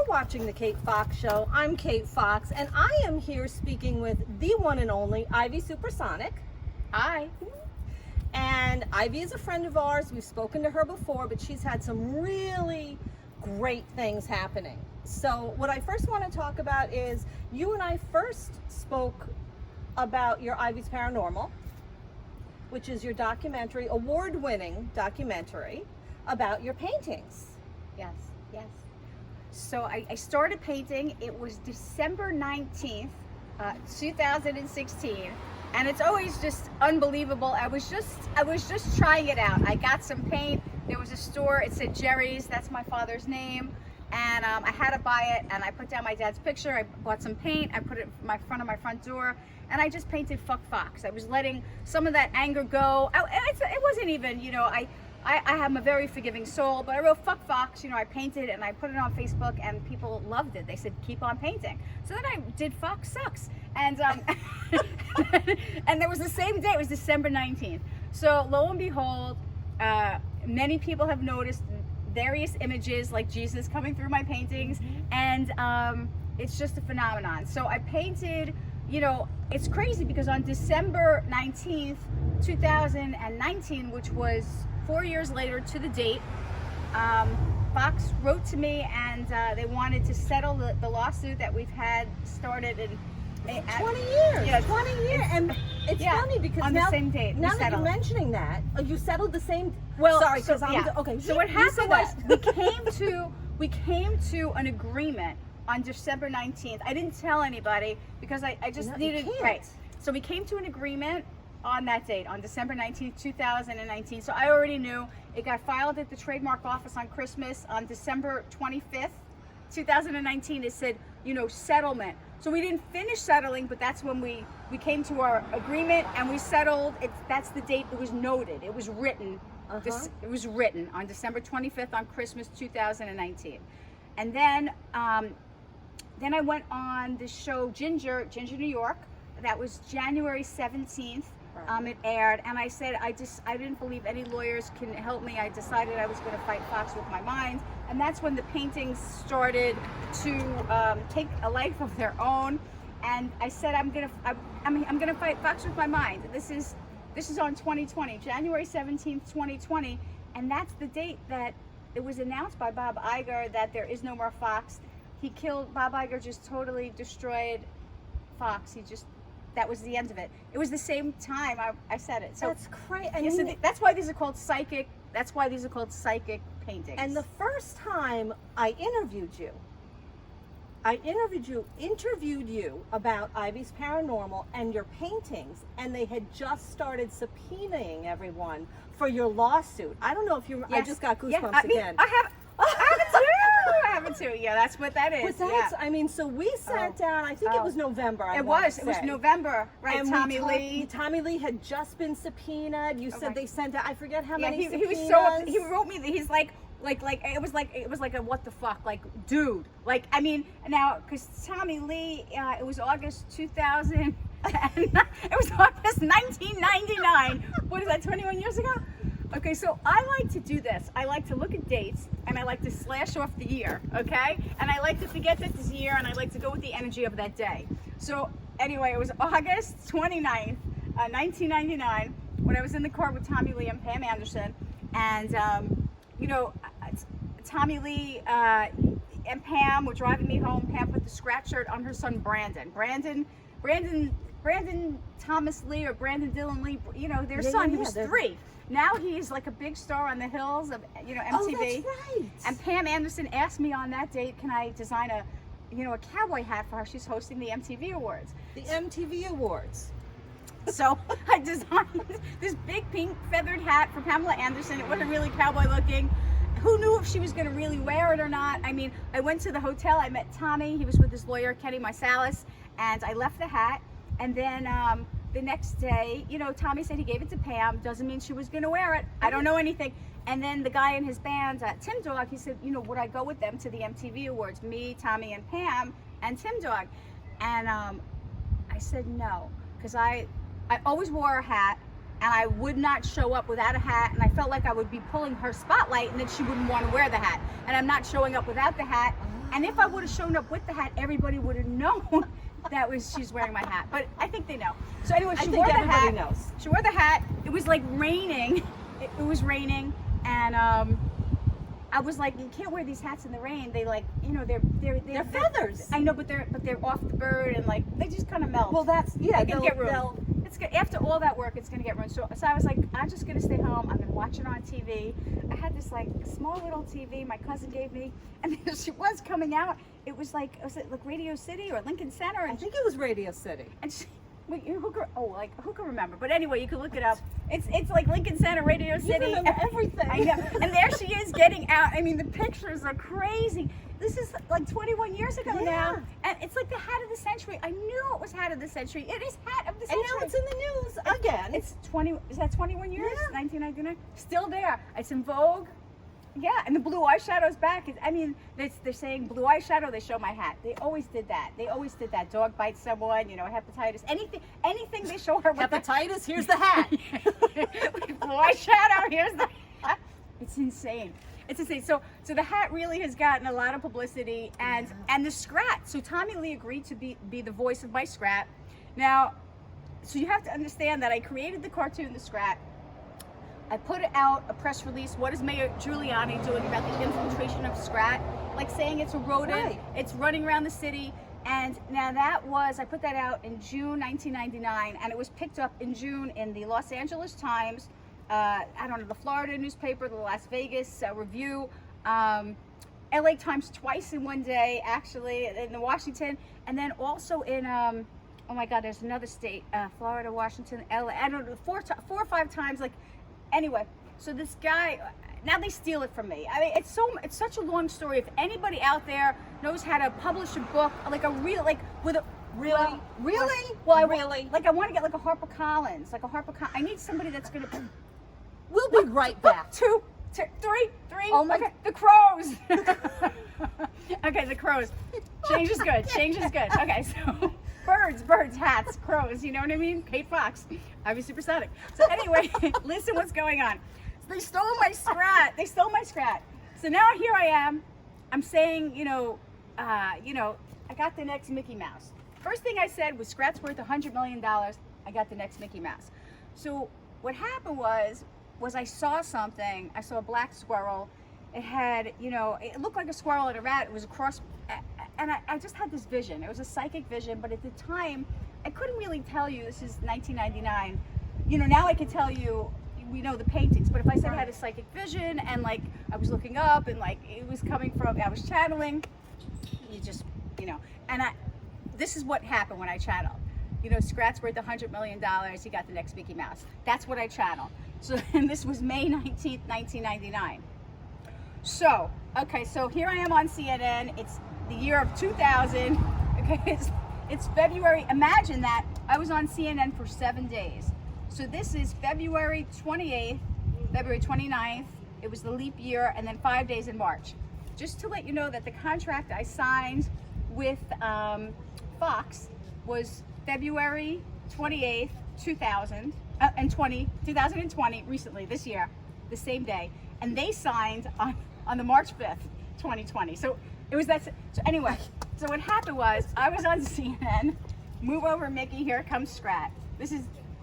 watching The Kate Fox Show. I'm Kate Fox, and I am here speaking with the one and only Ivy Supersonic. Hi. And Ivy is a friend of ours. We've spoken to her before, but she's had some really great things happening. So what I first want to talk about is you and I first spoke about your Ivy's Paranormal, which is your documentary, award-winning documentary about your paintings. Yes. So I started painting. It was December 19th, 2016. And it's always just unbelievable. I was just trying it out. I got some paint. There was a store. It said Jerry's. That's my father's name. And I had to buy it. And I put down my dad's picture. I bought some paint. I put it in my front of my front door. And I just painted Fuck Fox. I was letting some of that anger go. It wasn't even, I have a very forgiving soul, but I wrote Fuck Fox, I painted and I put it on Facebook and people loved it. They said, keep on painting. So then I did Fox Sucks. And and there was the same day, it was December 19th. So lo and behold, many people have noticed various images like Jesus coming through my paintings, and it's just a phenomenon. So I painted, it's crazy because on December 19th, 2019, which was 4 years later to the date, Fox wrote to me and they wanted to settle the lawsuit that we've had started in 20 years. Yeah, 20 years. And it's funny because on the same date. Now that you're mentioning that, you settled the same. Well, sorry, so, because okay. So what happened was we came to an agreement on December 19th. I didn't tell anybody because I just needed right. So we came to an agreement on that date, on December 19th, 2019. So I already knew. It got filed at the trademark office on Christmas. On December 25th, 2019, it said, settlement. So we didn't finish settling, but that's when we came to our agreement and we settled. That's the date it was noted. It was written. It was written on December 25th on Christmas 2019. And then I went on the show Ginger, New York. That was January 17th. It aired, and I said I didn't believe any lawyers can help me. I decided I was going to fight Fox with my mind, and that's when the paintings started to take a life of their own. And I said I'm gonna fight Fox with my mind. This is on 2020, January 17th, 2020, and that's the date that it was announced by Bob Iger that there is no more Fox. Bob Iger just totally destroyed Fox. That was the end of it. It was the same time I said it. So that's crazy. So that's why these are called psychic. That's why these are called psychic paintings. And the first time I interviewed you about Ivy's Paranormal and your paintings, and they had just started subpoenaing everyone for your lawsuit. I don't know if you. Yes. I just got goosebumps again. I have it too. Yeah, that's what that is. But that's, so we sat down. I think it was November. It was November, right? And Tommy Lee had just been subpoenaed. You said they sent out. I forget how many. He was so. He wrote me. He's like it was like a what the fuck, dude. Now because Tommy Lee, it was August 2000. It was August 1999. What is that? 21 years ago. Okay, so I like to do this. I like to look at dates and I like to slash off the year, okay? And I like to forget that this year and I like to go with the energy of that day. So anyway, it was August 29th, 1999, when I was in the car with Tommy Lee and Pam Anderson. And, Tommy Lee and Pam were driving me home. Pam put the Scrat shirt on her son, Brandon Thomas Lee or Brandon Dillon Lee, their son, he was 3. Now he's like a big star on the hills of, MTV. Oh, that's right. And Pam Anderson asked me on that date, can I design a cowboy hat for her? She's hosting the MTV Awards. The MTV Awards. So I designed this big pink feathered hat for Pamela Anderson. It wasn't really cowboy looking. Who knew if she was going to really wear it or not? I went to the hotel. I met Tommy. He was with his lawyer, Kenny Marsalis, and I left the hat. And then the next day, Tommy said he gave it to Pam. Doesn't mean she was going to wear it. I don't know anything. And then the guy in his band, Tim Dog, he said, would I go with them to the MTV Awards? Me, Tommy, and Pam, and Tim Dog. And I said no, because I always wore a hat. and I would not show up without a hat, and I felt like I would be pulling her spotlight, and then she wouldn't want to wear the hat, and I'm not showing up without the hat. And if I would have shown up with the hat, everybody would have known she's wearing my hat. But I think they know. So anyway, she wore the hat. Knows. She wore the hat. It was like raining. It was raining, and I was like, you can't wear these hats in the rain. They like, you know, they're feathers. I know, but they're off the bird, and like they just kind of melt. Well, that's yeah. They can get ruined. It's good. After all that work, it's gonna get ruined. So I was like, I'm just gonna stay home. I'm gonna watch it on TV. I had this like small little TV my cousin gave me, and there she was coming out. It was like Radio City or Lincoln Center? I think it was Radio City. And she, wait, who can remember? But anyway, you can look it up. It's like Lincoln Center, Radio City. You remember everything. I know. And there she is getting out. I mean, the pictures are crazy. This is like 21 years ago now. And it's like the hat of the century. I knew it was hat of the century. It is hat of the century. And now it's in the news again. It's 20, is that 21 years? Yeah. 1999? Still there. It's in Vogue. Yeah, and the blue eyeshadow's back. I mean, they're saying blue eyeshadow, they show my hat. They always did that. They always did that. Dog bites someone, you know, hepatitis. Anything they show her with hepatitis, here's the hat. Blue eyeshadow, here's the hat. It's insane. It's insane. So the hat really has gotten a lot of publicity, and the Scrat. So Tommy Lee agreed to be the voice of my Scrat. Now, so you have to understand that I created the cartoon, the Scrat. I put out a press release. What is Mayor Giuliani doing about the infiltration of Scrat? Like saying it's a rodent, right. It's running around the city. And now I put that out in June 1999, and it was picked up in June in the Los Angeles Times, I don't know, the Florida newspaper, the Las Vegas Review, LA Times twice in one day, actually, in the Washington, and then also in, oh my God, there's another state, Florida, Washington, LA, I don't know, four or five times, like, anyway, so this guy, now they steal it from me. I mean, it's such a long story. If anybody out there knows how to publish a book, like a real, like with a, really? Well, really? Like I want to get like a HarperCollins, I need somebody that's going to. We'll be right back. Two, three. Oh my. Okay, the crows. Okay, the crows. Change is good. Okay, so birds, hats, crows. You know what I mean? Kate Fox, Ivy Supersonic. So anyway, listen, what's going on? So they stole my Scrat. So now here I am. I'm saying, I got the next Mickey Mouse. First thing I said was Scrat's worth $100 million. I got the next Mickey Mouse. So what happened was I saw something. I saw a black squirrel. It had, it looked like a squirrel and a rat. It was a cross, and I just had this vision. It was a psychic vision, but at the time, I couldn't really tell you. This is 1999. Now I can tell you, we know the paintings, but if I said I had a psychic vision and like I was looking up and like it was coming from, I was channeling, you just, and this is what happened when I channeled. Scrat's worth $100 million. He got the next Mickey Mouse. That's what I channeled. So, and this was May 19th, 1999. So, okay, so here I am on CNN. It's the year of 2000. Okay, it's February. Imagine that. I was on CNN for 7 days. So this is February 28th, February 29th. It was the leap year, and then 5 days in March. Just to let you know that the contract I signed with Fox was February 28th, 2020, recently, this year, the same day. And they signed on the March 5th, 2020. So it was that. So anyway, so what happened was I was on CNN, move over Mickey, here comes Scrat.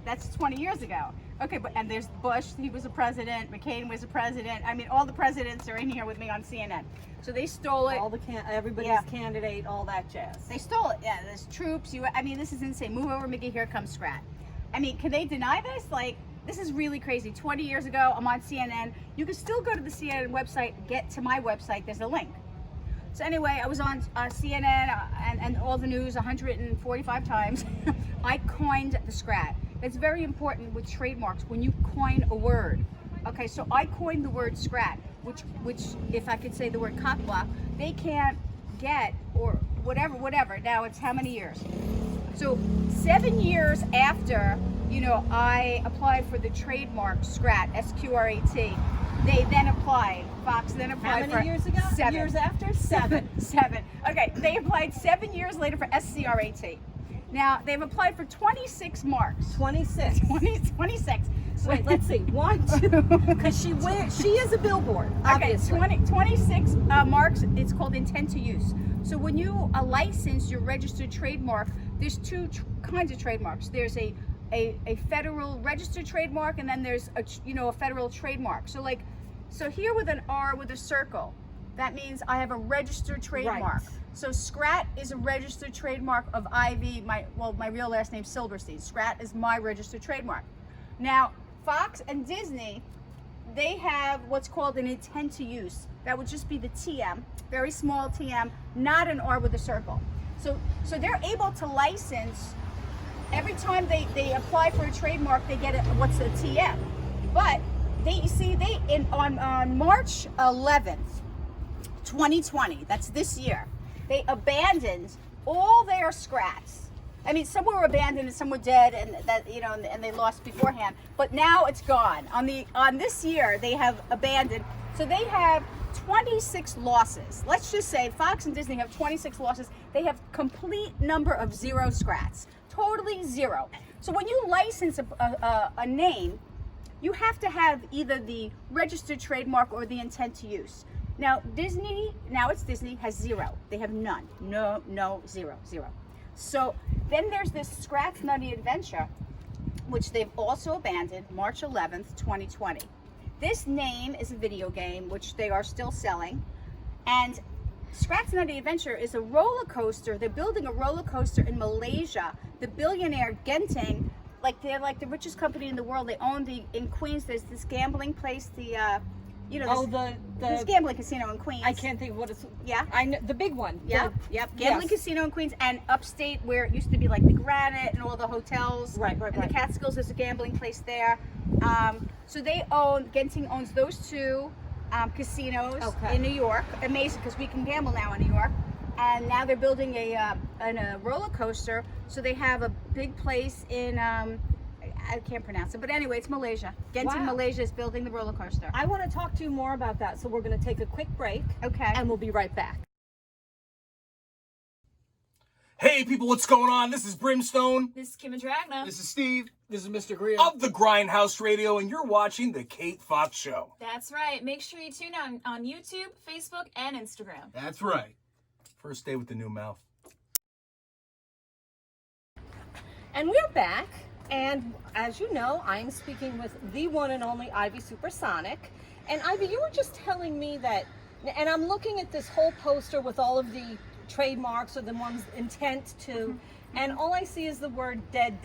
That's 20 years ago. Okay, and there's Bush, he was a president, McCain was a president. I mean, all the presidents are in here with me on CNN. So they stole it. Everybody's candidate, all that jazz. They stole it, yeah, there's troops. This is insane. Move over, Mickey, here comes Scrat. I mean, can they deny this? Like, this is really crazy. 20 years ago, I'm on CNN. You can still go to the CNN website, get to my website, there's a link. So anyway, I was on CNN and all the news 145 times. I coined the Scrat. It's very important with trademarks when you coin a word. Okay, so I coined the word Scrat, which if I could say the word cockblock, they can't get, or whatever. Now it's how many years? So 7 years after, I applied for the trademark Scrat, S-Q-R-A-T, they then applied, Fox then applied for... How many years ago? 7. Years after? 7. 7. Okay, they applied 7 years later for S-C-R-A-T. Now, they've applied for 26 marks. 26. 26. So Wait, let's see. 1, 2, because she is a billboard, obviously. Okay, 26 marks. It's called intent to use. So when you license your registered trademark, there's two kinds of trademarks. There's a federal registered trademark, and then there's a federal trademark. So here with an R with a circle, that means I have a registered trademark. Right. So Scrat is a registered trademark of Ivy. My real last name's Silverstein. Scrat is my registered trademark. Now, Fox and Disney, they have what's called an intent to use. That would just be the TM, very small TM, not an R with a circle. So they're able to license. Every time they apply for a trademark, they get what's a TM. But on March 11th, 2020, that's this year, they abandoned all their Scrats. I mean, some were abandoned and some were dead, and they lost beforehand. But now it's gone. On this year, they have abandoned. So they have 26 losses. Let's just say Fox and Disney have 26 losses. They have complete number of 0 Scrats, totally 0. So when you license a name, you have to have either the registered trademark or the intent to use. Now Disney, it's Disney, has 0. They have none. No, 0. So then there's this Scrat's Nutty Adventure, which they've also abandoned March 11th, 2020. This name is a video game, which they are still selling. And Scrat's Nutty Adventure is a roller coaster. They're building a roller coaster in Malaysia. The billionaire Genting, they're like the richest company in the world. They own in Queens, there's this gambling place, this gambling casino in Queens. I can't think of what it's. Yeah, I know the big one. Yep. Gambling casino in Queens, and upstate where it used to be like the Granite and all the hotels. Right. And the Catskills, there's a gambling place there. So Genting owns those 2 casinos in New York. Amazing, because we can gamble now in New York. And now they're building a roller coaster. So they have a big place in. I can't pronounce it, but anyway, it's Malaysia. Genting, Malaysia is building the roller coaster. I want to talk to you more about that, so we're going to take a quick break. Okay. And we'll be right back. Hey people, what's going on? This is Brimstone. This is Kim and Dragna. This is Steve. This is Mr. Greer. Of the Grindhouse Radio, and you're watching The Kate Fox Show. That's right. Make sure you tune on YouTube, Facebook, and Instagram. That's right. First day with the new mouth. And we're back. And as you know, I'm speaking with the one and only Ivy Supersonic. And Ivy, you were just telling me that, and I'm looking at this whole poster with all of the trademarks or the ones intent to, and all I see is the word dead,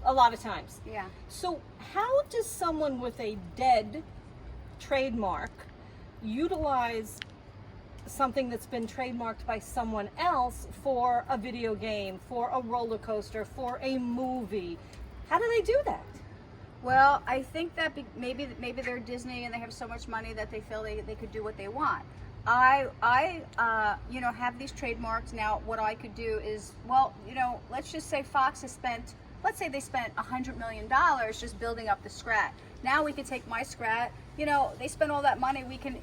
a lot of times. Yeah. So how does someone with a dead trademark utilize something that's been trademarked by someone else for a video game, for a roller coaster, for a movie? How do they do that? Well, I think that maybe they're Disney and they have so much money that they feel they could do what they want. I have these trademarks now. What I could do is, let's just say Fox has spent, let's say they spent $100 million just building up the Scrat. Now we could take my Scrat. They spend all that money. We can,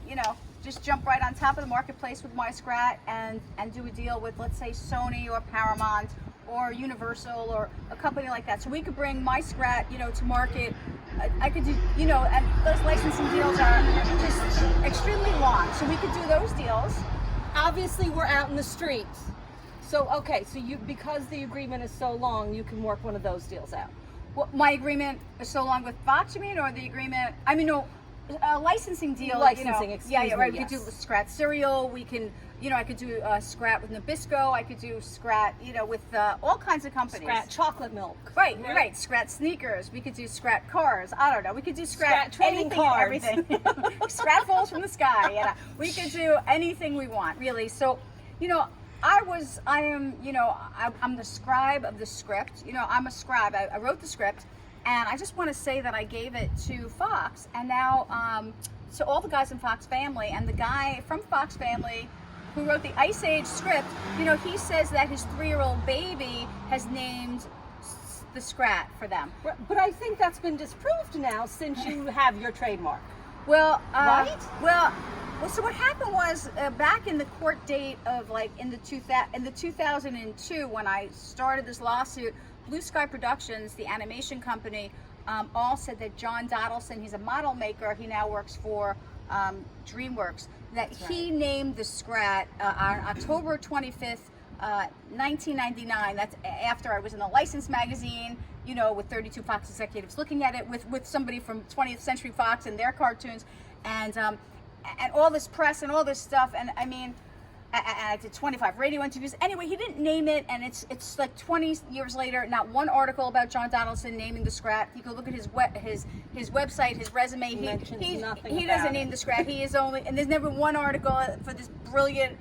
just jump right on top of the marketplace with my Scrat and do a deal with, let's say, Sony or Paramount or Universal or a company like that. So we could bring my Scrat, to market. I could do, and those licensing deals are just extremely long. So we could do those deals. Obviously, we're out in the streets. So, because the agreement is so long, you can work one of those deals out. Well, my agreement is so long with Fox, you mean, or the agreement? I mean, no. Licensing deal, excuse right. me, We could do Scrat cereal. We can, I could do Scrat with Nabisco. I could do Scrat, with all kinds of companies. Scrat chocolate milk. Right. Scrat sneakers. We could do Scrat cars. I don't know. We could do Scrat trading cards. Everything. Scrat falls from the sky. Yeah. We could do anything we want, really. So, I'm the scribe of the script. I'm a scribe. I wrote the script. And I just want to say that I gave it to Fox, and now to all the guys in Fox Family, and the guy from Fox Family who wrote the Ice Age script, he says that his 3-year-old baby has named the Scrat for them. But I think that's been disproved now since you have your trademark. Well, right? Well, Well, so what happened was back in the court date of like in the 2002 when I started this lawsuit, Blue Sky Productions, the animation company, all said that John Doddleson, he's a model maker, he now works for DreamWorks, that he named the Scrat on October 25th, 1999. That's after I was in the License magazine, you know, with 32 Fox executives looking at it, with somebody from 20th Century Fox and their cartoons, and all this press and all this stuff. And I mean, I did 25 radio interviews. Anyway, he didn't name it, and it's like 20 years later, not one article about John Donaldson naming the Scrat. You can look at his website, his resume. He doesn't name the Scrat. He is only, and there's never one article for this brilliant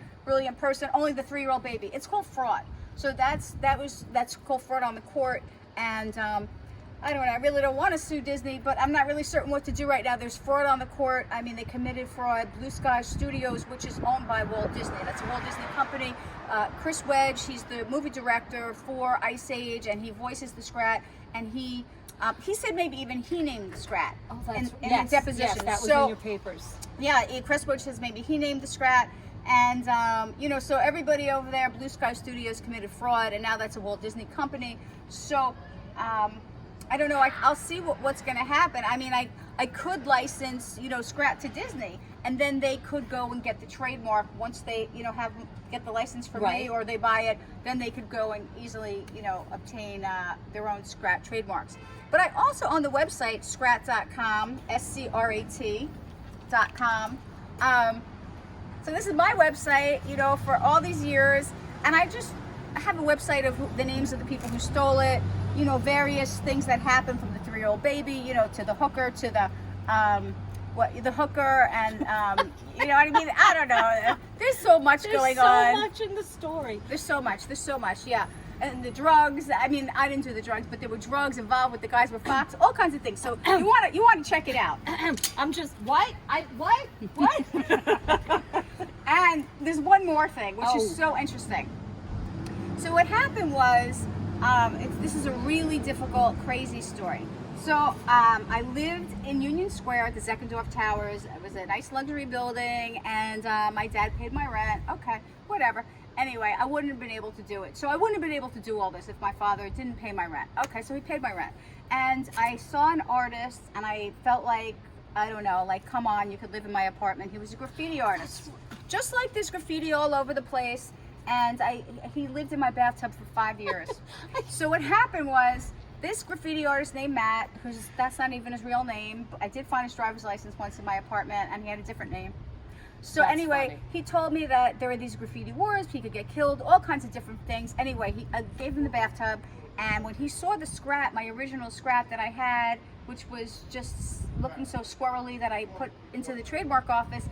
person. Only the 3-year-old baby. It's called fraud. So that's called fraud on the court. And I don't know. I really don't want to sue Disney, but I'm not really certain what to do right now. There's fraud on the court. I mean, they committed fraud. Blue Sky Studios, which is owned by Walt Disney. That's a Walt Disney company. Chris Wedge, he's the movie director for Ice Age, and he voices the Scrat. And he said maybe even he named the Scrat in a deposition. Yes, that was in your papers. Yeah, Chris Wedge says maybe he named the Scrat. And, you know, so everybody over there, Blue Sky Studios, committed fraud, and now that's a Walt Disney company. So, I don't know. I'll see what's going to happen. I mean, I could license, you know, Scrat to Disney, and then they could go and get the trademark once they, you know, get the license from me, or they buy it. Then they could go and easily, you know, obtain their own Scrat trademarks. But I also, on the website scrat.com, SCRAT.com. So this is my website, you know, for all these years, and I have a website of the names of the people who stole it, you know, various things that happened from the 3-year-old baby, you know, to the hooker, to the the hooker, and you know what I mean? I don't know. There's so much going on. There's so much in the story. There's so much, yeah. And the drugs. I mean, I didn't do the drugs, but there were drugs involved with the guys with Fox, all kinds of things. So you want to check it out. I'm just what? What? And there's one more thing, which is so interesting. So what happened was, this is a really difficult, crazy story. So I lived in Union Square at the Zeckendorf Towers. It was a nice luxury building, and my dad paid my rent. Okay, whatever. Anyway, I wouldn't have been able to do it. So I wouldn't have been able to do all this if my father didn't pay my rent. Okay, so he paid my rent. And I saw an artist, and I felt like, I don't know, like, come on, you could live in my apartment. He was a graffiti artist. Just like this graffiti all over the place. And he lived in my bathtub for 5 years. So what happened was, this graffiti artist named Matt, that's not even his real name. I did find his driver's license once in my apartment, and he had a different name. So anyway, funny. He told me that there were these graffiti wars, he could get killed, all kinds of different things. Anyway, I gave him the bathtub, and when he saw the Scrat, my original Scrat that I had, which was just looking so squirrely that I put into the trademark office,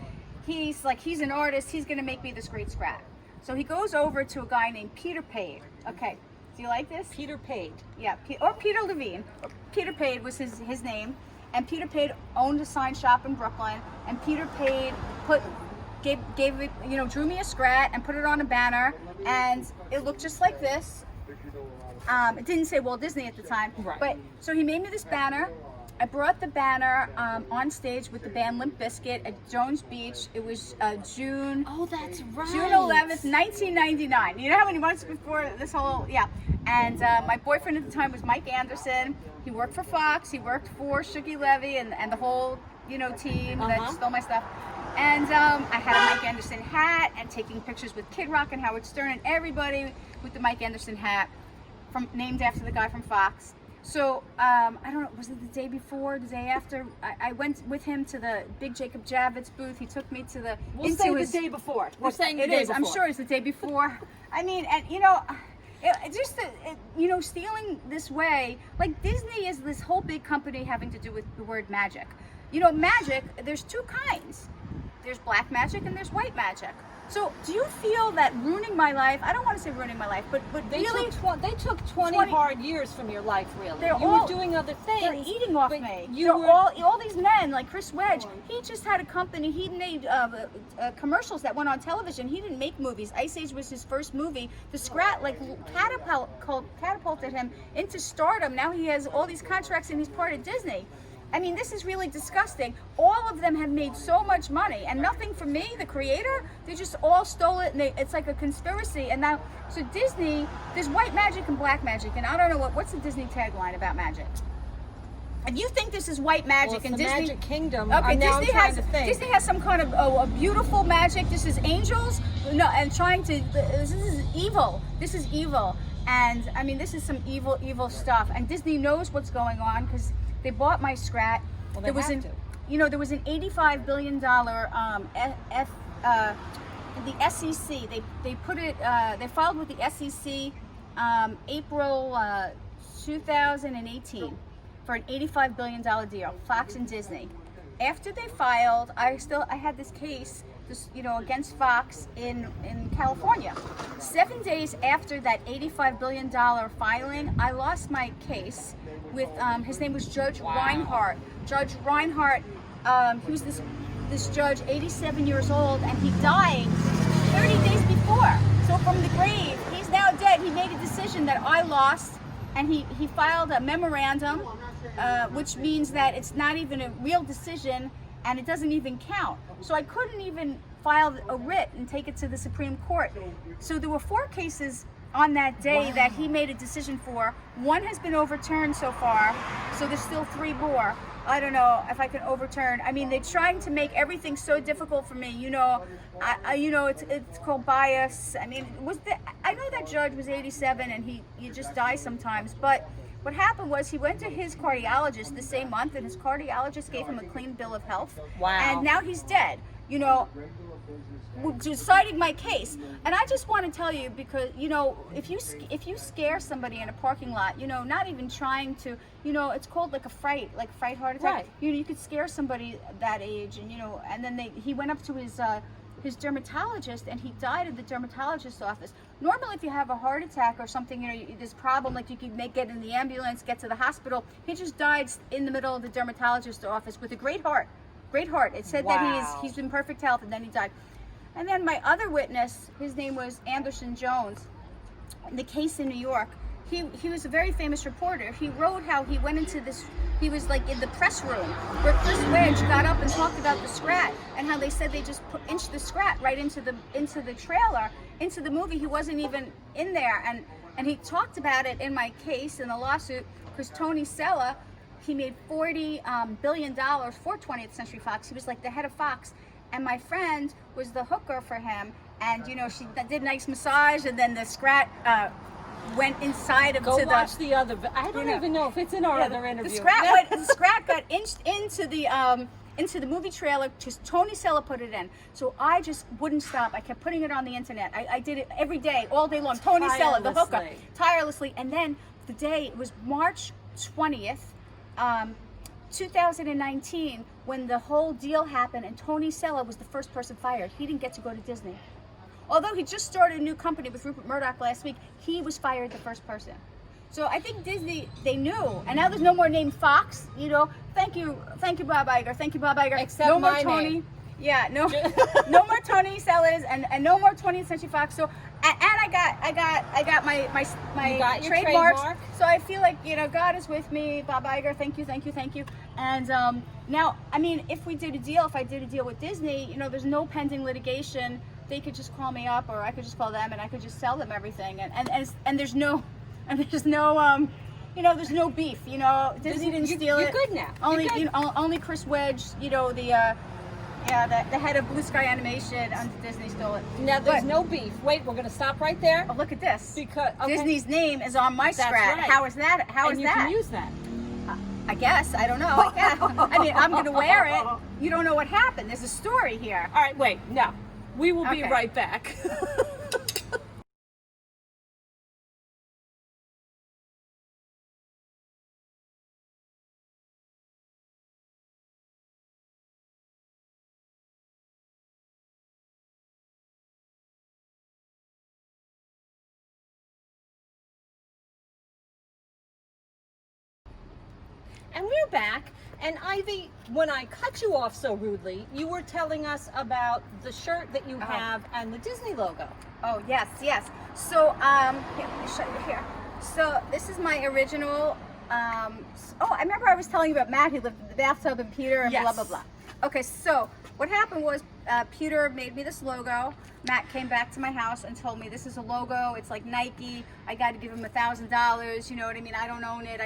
he's like, he's an artist, he's gonna make me this great Scrat. So he goes over to a guy named Peter Pade. Okay, do you like this? Peter Pade. Yeah, or Peter Levine. Peter Pade was his name. And Peter Pade owned a sign shop in Brooklyn. And Peter Pade gave it, you know, drew me a Scrat and put it on a banner. And it looked just like this. It didn't say Walt Disney at the time. Right. But so he made me this banner. I brought the banner on stage with the band Limp Bizkit at Jones Beach. It was June. Oh, that's right. June 11th, 1999. You know how many months before this whole, yeah. And my boyfriend at the time was Mike Anderson. He worked for Fox. He worked for Shuggy Levy and the whole, you know, team that stole my stuff. And I had a Mike Anderson hat and taking pictures with Kid Rock and Howard Stern and everybody with the Mike Anderson hat, named after the guy from Fox. So, I don't know, was it the day before, the day after? I went with him to the big Jacob Javits booth. He took me to the... We'll say the day before. We're saying the day before. I'm sure it's the day before. I mean, and you know, you know, stealing this way, like Disney is this whole big company having to do with the word magic. You know, magic, there's two kinds. There's black magic and there's white magic. So, do you feel that ruining my life? I don't want to say ruining my life, but they really, they took 20 hard years from your life. Really, you were doing other things. They're eating off me. All these men, like Chris Wedge. He just had a company. He made commercials that went on television. He didn't make movies. Ice Age was his first movie. The Scrat like catapulted him into stardom. Now he has all these contracts and he's part of Disney. I mean, this is really disgusting. All of them have made so much money, and nothing from me, the creator. They just all stole it, and it's like a conspiracy. And now, so Disney, there's white magic and black magic, and I don't know what's the Disney tagline about magic. And you think this is white magic, and Disney, Magic Kingdom. okay, Disney has some kind of a beautiful magic. This is angels, no, and trying to. This is evil. This is evil, and I mean, this is some evil stuff. And Disney knows what's going on because they bought my Scrat. Well, there was there was an $85 billion the SEC. They put it. They filed with the SEC April 2018 for an $85 billion deal, Fox and Disney. After they filed, I had this case, against Fox in California. 7 days after that $85 billion filing, I lost my case with, his name was Judge Reinhardt. Judge Reinhardt, he was this judge, 87 years old, and he died 30 days before. So from the grave, he's now dead. He made a decision that I lost, and he filed a memorandum, which means that it's not even a real decision and it doesn't even count. So I couldn't even file a writ and take it to the Supreme Court. So there were 4 cases on that day that he made a decision for. 1 has been overturned so far, so there's still 3 more. I don't know if I can overturn. I mean, they're trying to make everything so difficult for me. It's called bias. I mean, I know that judge was 87 and he just dies sometimes, but what happened was he went to his cardiologist the same month, and his cardiologist gave him a clean bill of health. Wow. And now he's dead, deciding my case. And I just want to tell you, because, if you scare somebody in a parking lot, not even trying to, it's called like a fright heart attack. Right. You could scare somebody that age, and then he went up to his dermatologist, and he died at the dermatologist's office. Normally, if you have a heart attack or something, there's a problem, like you could get in the ambulance, get to the hospital. He just died in the middle of the dermatologist's office with a great heart. It said that he's in perfect health, and then he died. And then my other witness, his name was Anderson Jones, in the case in New York. He was a very famous reporter. He wrote how he went into this, he was like in the press room where Chris Wedge got up and talked about the Scrat, and how they said they just inched the Scrat right into the trailer, into the movie. He wasn't even in there, and he talked about it in my case in the lawsuit, because Tony Sella, he made $40 billion for 20th Century Fox. He was like the head of Fox, and my friend was the hooker for him, and she did a nice massage, and then the Scrat went inside of watch the other. I don't even know if it's in our other interview. The Scrat got inched into the movie trailer because Tony Sella put it in. So I just wouldn't stop. I kept putting it on the internet. I did it every day, all day long. Tony Sella, the hooker, tirelessly. And then the day, it was March 20th, 2019, when the whole deal happened, and Tony Sella was the first person fired. He didn't get to go to Disney. Although he just started a new company with Rupert Murdoch last week, he was fired the first person. So I think Disney, they knew, and now there's no more name Fox. Thank you, Bob Iger. Thank you, Bob Iger. Except no my more Tony. name. Yeah, no more Tony Sellas, and no more 20th Century Fox. So and I got my trademarks. Trademark. So I feel like God is with me. Bob Iger, thank you. And now, I mean, if I did a deal with Disney, there's no pending litigation. They could just call me up, or I could just call them, and I could just sell them everything. And there's no there's no beef. Disney didn't steal it. You're good now. Only Chris Wedge, the head of Blue Sky Animation under Disney stole it. Now there's no beef. Wait, we're gonna stop right there. Oh, look at this. Because Disney's name is on my Scrat. right. How is that? You can use that. I guess. I don't know. I mean, I'm gonna wear it. You don't know what happened. There's a story here. All right, wait. No, we will be Okay. right back. And we're back. And Ivy, when I cut you off so rudely, you were telling us about the shirt that you have and the Disney logo. Oh, yes. So, here, let me show you here. So, this is my original I remember I was telling you about Matt. He lived in the bathtub and Peter and Yes. blah, blah, blah. Okay, so what happened was Peter made me this logo. Matt came back to my house and told me this is a logo. It's like Nike. I got to give him $1,000. You know what I mean? I don't own it.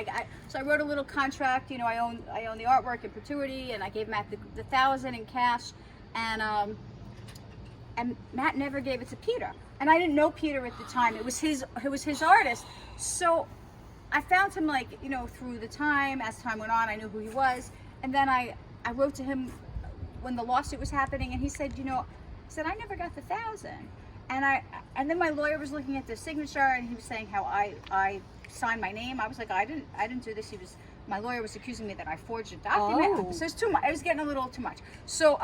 So I wrote a little contract. You know, I own the artwork in perpetuity, and I gave Matt the $1,000 in cash, and Matt never gave it to Peter. And I didn't know Peter at the time. It was his artist. So I found him, like, you know, through the time. As time went on, I knew who he was. And then I wrote to him when the lawsuit was happening, and he said, you know, I never got the $1,000. And then my lawyer was looking at the signature, and he was saying how I signed my name. I was like, I didn't do this. My lawyer was accusing me that I forged a document. Oh. So it's too much. I was getting a little too much. So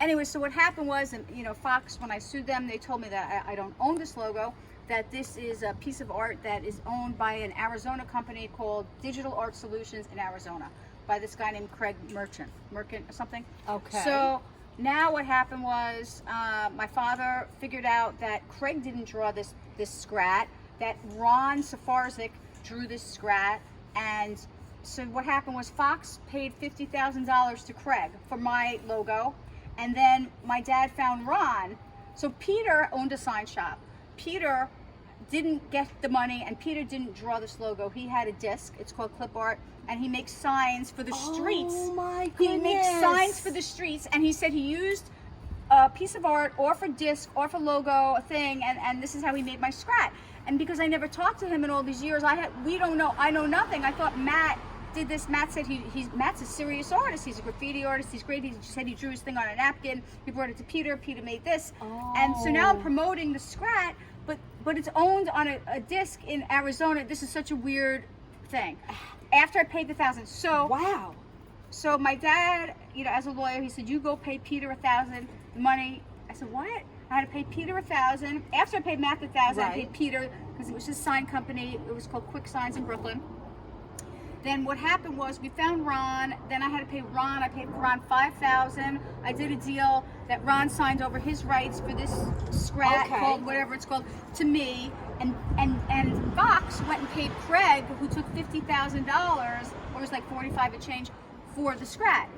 anyway, so what happened was, you know, Fox, when I sued them, they told me that I don't own this logo, that this is a piece of art that is owned by an Arizona company called Digital Art Solutions in Arizona, by this guy named Craig Merchant or something. Okay. So now what happened was my father figured out that Craig didn't draw this Scrat, that Ron Safarzik drew this Scrat, and so what happened was Fox paid $50,000 to Craig for my logo, and then my dad found Ron. So Peter owned a sign shop. Peter didn't get the money, and Peter didn't draw this logo. He had a disc. It's called clip art, and he makes signs for the streets. Oh my He goodness. makes signs for the streets, and he said he used a piece of art or for disc or for logo, a thing, and this is how he made my Scrat. And because I never talked to him in all these years, I know nothing. I thought Matt did this. Matt said Matt's a serious artist. He's a graffiti artist. He's great. He said he drew his thing on a napkin. He brought it to Peter. Peter made this. Oh. And so now I'm promoting the Scrat, but it's owned on a disc in Arizona. This is such a weird thing. After I paid the $1,000. So Wow. so my dad, you know, as a lawyer, he said, you go pay Peter $1,000, the money. I said, what? I had to pay Peter $1,000. After I paid Matt the $1,000, I Right. paid Peter, because it was his sign company. It was called Quick Signs in Brooklyn. Then what happened was we found Ron. Then I had to pay Ron. I paid Ron $5,000. I did a deal that Ron signed over his rights for this Scrat, Okay. called whatever it's called, to me. And Fox went and paid Craig, who took $50,000, or it was like 45 and change, for the Scrat.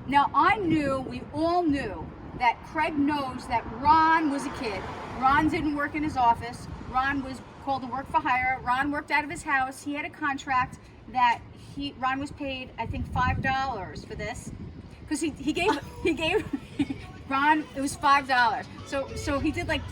Now we all knew that Craig knows that Ron was a kid. Ron didn't work in his office. Ron was called to work for hire. Ron worked out of his house. He had a contract that Ron was paid, I think, $5 for this, because he gave Ron, it was $5. So he did like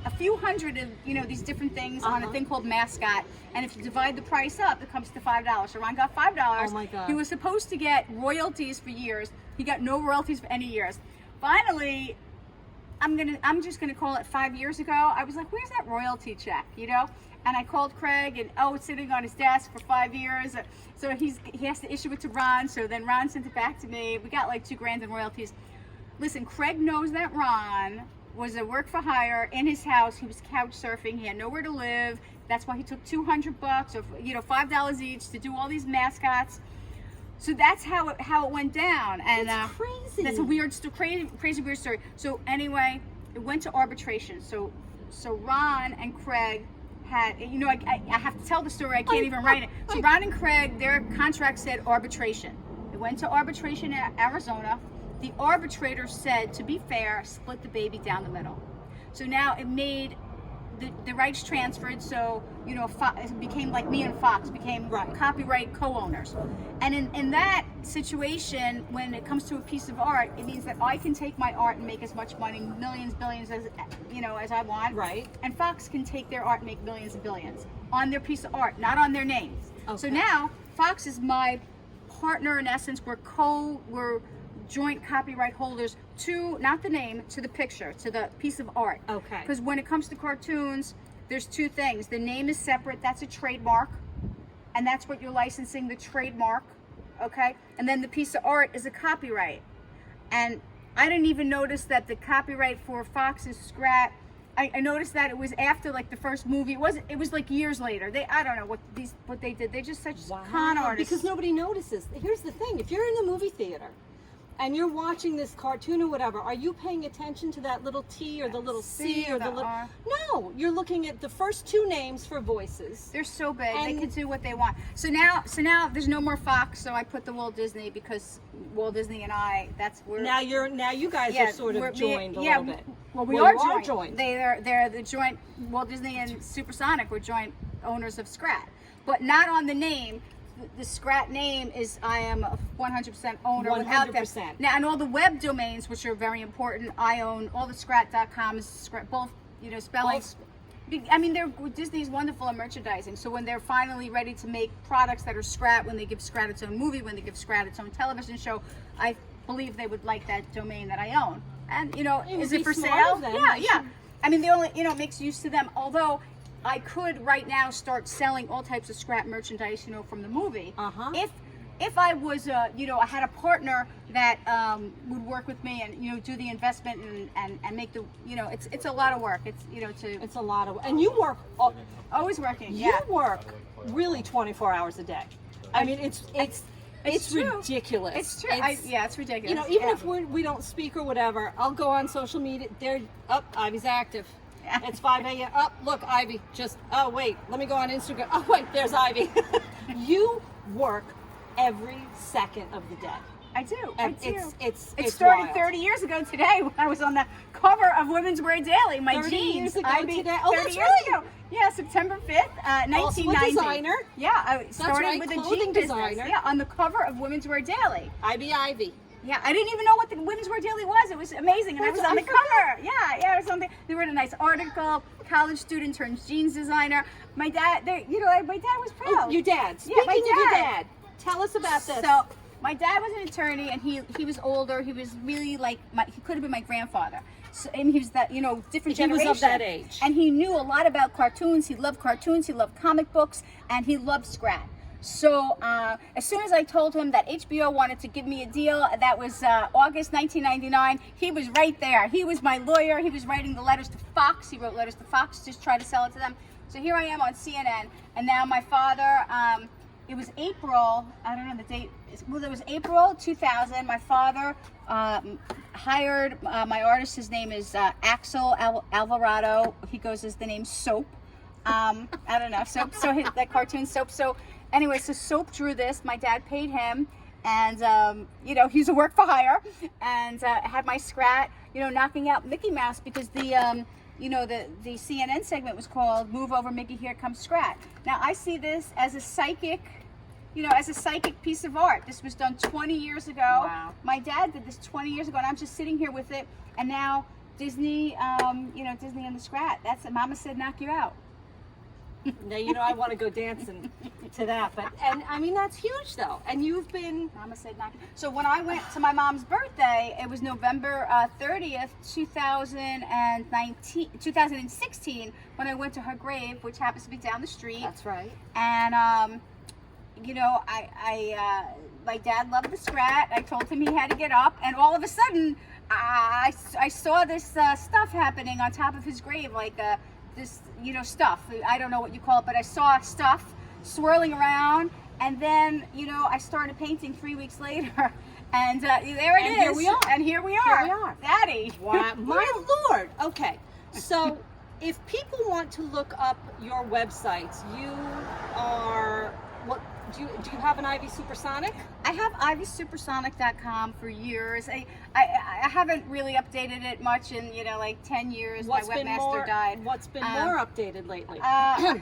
a few hundred of, you know, these different things on a thing called Mascot, and if you divide the price up, it comes to $5. So Ron got $5. Oh my God. He was supposed to get royalties for years. He got no royalties for any years. Finally, I'm just gonna call it 5 years ago, I was like, where's that royalty check, you know? And I called Craig, and it's sitting on his desk for 5 years. So he has to issue it to Ron. So then Ron sent it back to me. We got like $2,000 in royalties. Listen, Craig knows that Ron was a work for hire in his house. He was couch surfing. He had nowhere to live. That's why he took $200 or, you know, $5 each to do all these mascots. So that's how it went down. And That's crazy. That's a weird, crazy weird story. So anyway, it went to arbitration. So Ron and Craig had, you know, I have to tell the story. I can't even write it. So Ron and Craig, their contract said arbitration. It went to arbitration in Arizona. The arbitrator said, to be fair, split the baby down the middle. So now it made the rights transferred. So, you know, it became like me and Fox became Right. copyright co-owners. And in that situation, when it comes to a piece of art, it means that I can take my art and make as much money, millions, billions, as you know, as I want. Right. And Fox can take their art and make millions and billions on their piece of art, not on their names. Okay. So now Fox is my partner in essence. We're joint copyright holders to, not the name, to the picture, to the piece of art. Okay. Because when it comes to cartoons, there's two things. The name is separate, that's a trademark, and that's what you're licensing, the trademark, okay? And then the piece of art is a copyright. And I didn't even notice that the copyright for Fox's Scrat, I noticed that it was after like the first movie. It was like years later. I don't know what they did. They're just such con artists. Because nobody notices. Here's the thing: if you're in the movie theater and you're watching this cartoon or whatever, are you paying attention to that little T or the little C or the little... R. No, you're looking at the first two names for voices. They're so big, they And- can do what they want. So now there's no more Fox, so I put the Walt Disney because Walt Disney and I, that's where... Now you guys are sort of joined a little bit. Well, we Well, are you are joined. joined. They're the joint, Walt Disney and Supersonic were joint owners of Scrat, but not on the name. The Scrat name is, I am a 100% owner without them. 100%. Now, and all the web domains, which are very important, I own all the Scrat.com, Scrat, both, spellings. I mean, Disney's wonderful at merchandising. So when they're finally ready to make products that are Scrat, when they give Scrat its own movie, when they give Scrat its own television show, I believe they would like that domain that I own. And is would it for be smart sale? of them. Yeah, They yeah. should- I mean, the only it makes use to them. Although I could right now start selling all types of Scrat merchandise, from the movie. Uh-huh. If I was, I had a partner that would work with me and do the investment and make the, it's a lot of work. It's It's a lot of... And you work... always working. You Yeah. work really 24 hours a day. I mean, it's true. ridiculous. It's true. It's, It's ridiculous. even Yeah. if we don't speak or whatever, I'll go on social media. They're up. Ivy's active. Yeah. It's 5 a.m. Up. Look, Ivy. Oh wait, let me go on Instagram. Oh wait, there's Ivy. You work every second of the day. I do. And I do. It's started wild. 30 years ago today when I was on the cover of Women's Wear Daily. My 30 jeans. years ago Ivy, today. Oh, 30 that's years right. ago. Yeah, September 5th, 1990. designer. Yeah, I started right, with a clothing jean business. designer. Yeah, on the cover of Women's Wear Daily. Ivy. Yeah, I didn't even know what the Women's Wear Daily was. It was amazing, and I was on the cover. Yeah, it was something. They wrote a nice article. College student turns jeans designer. My dad, my dad was proud. Oh, your dad. Yeah, Speaking my of your dad. dad, tell us about this. So my dad was an attorney, and he was older. He was really he could have been my grandfather. So, and he was that different He was generation. of that age. and he knew a lot about cartoons. He loved cartoons. He loved comic books, and he loved Scrat. So as soon as I told him that HBO wanted to give me a deal, that was August 1999, he was right there. He was my lawyer. He was writing the letters to Fox. He wrote letters to Fox, just try to sell it to them. So here I am on CNN, and now my father, it was April, I don't know the date, well, it was April 2000. My father hired my artist. His name is Axel Alvarado. He goes as the name Soap. I don't know, Soap, so that cartoon Soap. So anyway, so Soap drew this. My dad paid him, and he's a work for hire, and had my Scrat, knocking out Mickey Mouse because the CNN segment was called "Move Over, Mickey, Here Comes Scrat." Now I see this as a psychic piece of art. This was done 20 years ago. Wow. My dad did this 20 years ago, and I'm just sitting here with it, and now Disney, Disney and the Scrat. That's it. Mama said, knock you out. Now I want to go dancing to that, and I mean that's huge though. And you've been Mama said knock. So when I went to my mom's birthday, it was November 30th, 2016, when I went to her grave, which happens to be down the street. That's right. And my dad loved the Scrat. I told him he had to get up, and all of a sudden, I saw this stuff happening on top of his grave, like this, stuff. I don't know what you call it, but I saw stuff swirling around, and then, I started painting 3 weeks later, and there it And is. here we are. And here we are. Here we are. Daddy. Wow, my Lord. Okay, so if people want to look up your websites, you are what? Do you have an Ivy Supersonic? I have ivysupersonic.com for years. I haven't really updated it much in 10 years. My webmaster died. What's been more updated lately? I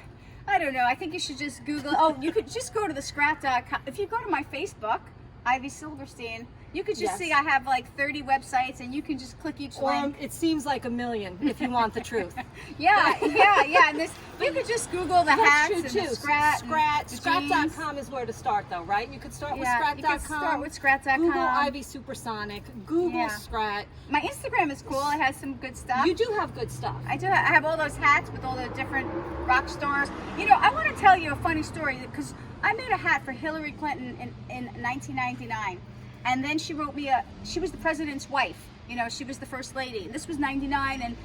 don't know. I think you should just Google. Oh, you could just go to the Scrat.com. If you go to my Facebook, Ivy Silverstein, you could just Yes. see I have like 30 websites, and you can just click each link. It seems like a million if you want the truth. Yeah. And this, you could just Google the hats That's and true the too. Scrat. and the jeans. Scrat.com is where to start though, right? You could start with Yeah, Scrat.com. you can start with Scrat.com. Google Ivy Supersonic. Google Yeah. Scrat. My Instagram is cool. It has some good stuff. You do have good stuff. I do. I have all those hats with all the different rock stars. I want to tell you a funny story because I made a hat for Hillary Clinton in 1999, and then she wrote me she was the president's wife. She was the first lady. This was 99, and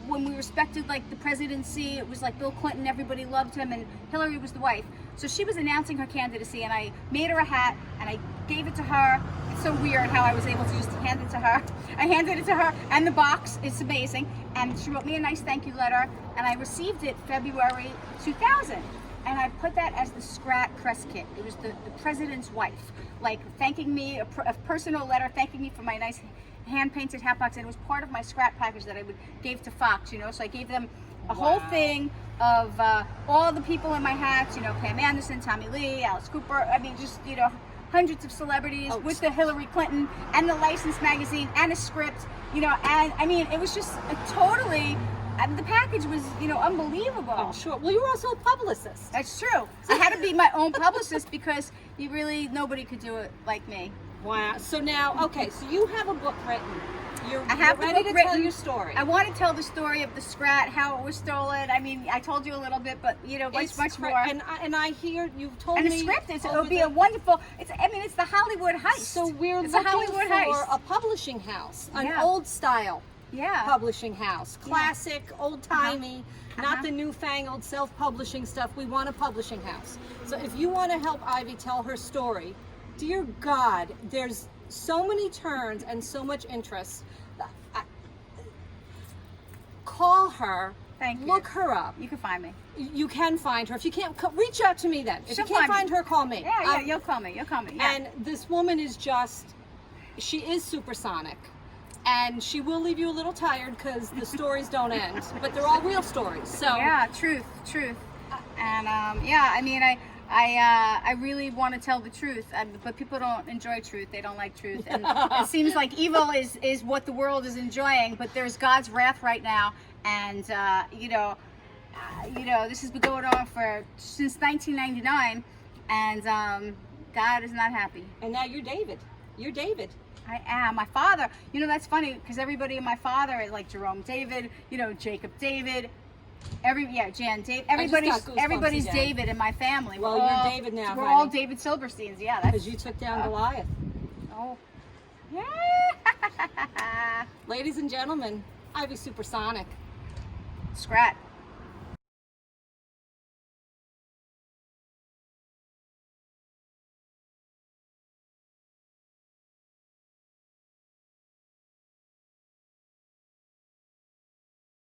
when we respected like the presidency, it was like Bill Clinton, everybody loved him, and Hillary was the wife. So she was announcing her candidacy, and I made her a hat, and I gave it to her. It's so weird how I was able to just hand it to her. I handed it to her, and the box is amazing. And she wrote me a nice thank you letter, and I received it February 2000. And I put that as the Scrat press kit. It was the president's wife, like thanking me, a personal letter thanking me for my nice hand-painted hat box, and it was part of my Scrat package that I gave to Fox, you know. So I gave them a whole thing of all the people in my hats, you know, Pam Anderson, Tommy Lee, Alice Cooper. I mean, just, you know, hundreds of celebrities with the Hillary Clinton and the License magazine and a script, you know. And I mean, it was just a totally. The package was, you know, unbelievable. Oh, sure. Well, you were also a publicist. That's true. I had to be my own publicist because nobody could do it like me. Wow. So now, okay, so you have a book written. You're the ready book to tell written. your story. I want to tell the story of the Scrat, how it was stolen. I mean, I told you a little bit, but you know, much more. And I hear you've told And me. the script is it'll be a wonderful. It's the Hollywood heist. So we're it's looking a Hollywood for heist. a publishing house, an Yeah. old style Yeah. publishing house, classic, old timey, not the newfangled self-publishing stuff. We want a publishing house. So if you want to help Ivy tell her story, dear God, there's so many turns and so much interest. Call her. Thank you. Look her up. You can find me. You can find her. If you can't, reach out to me then. If She'll you can't find find her, call me. Yeah, you'll call me. You'll call me. Yeah. And this woman is she is supersonic. And she will leave you a little tired because the stories don't end, but they're all real stories. So yeah, truth. And yeah, I mean, I really want to tell the truth, but people don't enjoy truth. They don't like truth, and it seems like evil is what the world is enjoying. But there's God's wrath right now, and you know, this has been going on since 1999, and God is not happy. And now you're David. You're David. I am. My father, you know, that's funny because everybody in my father is like Jerome David, you know, Jacob David, Jan David. Everybody's again. David in my family. Well, you're David now, We're honey. all David Silversteins. Yeah, that's. Because you took down Goliath. Oh. Yeah. Ladies and gentlemen, Ivy Supersonic. Scrat.